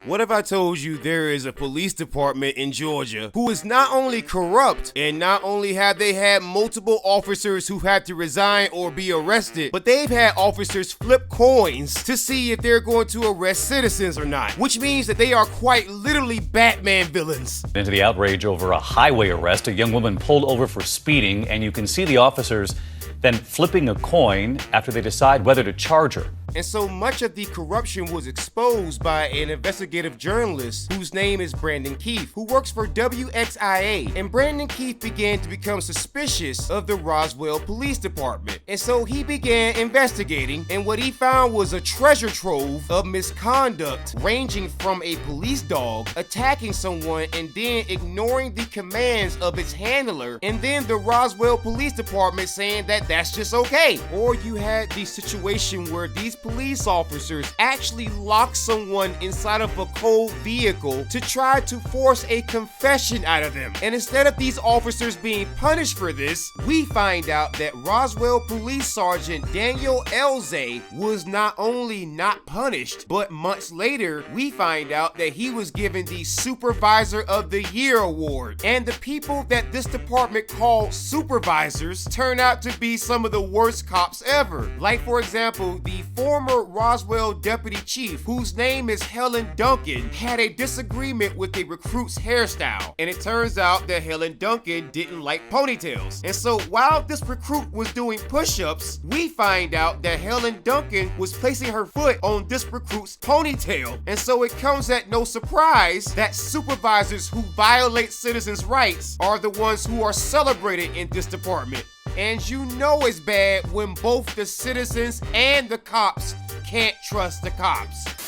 What if I told you there is a police department in Georgia who is not only corrupt, and not only have they had multiple officers who had to resign or be arrested, but they've had officers flip coins to see if they're going to arrest citizens or not, which means that they are quite literally Batman villains. Into the outrage over a highway arrest, a young woman pulled over for speeding, and you can see the officers then flipping a coin after they decide whether to charge her. And so much of the corruption was exposed by an investigative journalist whose name is Brandon Keith, who works for WXIA. And Brandon Keith began to become suspicious of the Roswell Police Department. And so he began investigating, and what he found was a treasure trove of misconduct, ranging from a police dog attacking someone and then ignoring the commands of its handler, and then the Roswell Police Department saying that that's just okay. Or you had the situation where these police officers actually locked someone inside of a cold vehicle to try to force a confession out of them. And instead of these officers being punished for this, we find out that Roswell Police Sergeant Daniel Elzey was not only not punished, but months later, we find out that he was given the Supervisor of the Year award. And the people that this department called supervisors turn out to be some of the worst cops ever. Like, for example, the former Roswell deputy chief, whose name is Helen Duncan, had a disagreement with a recruit's hairstyle. And it turns out that Helen Duncan didn't like ponytails. And so while this recruit was doing push-ups, we find out that Helen Duncan was placing her foot on this recruit's ponytail. And so it comes at no surprise that supervisors who violate citizens' rights are the ones who are celebrated in this department. And you know it's bad when both the citizens and the cops can't trust the cops.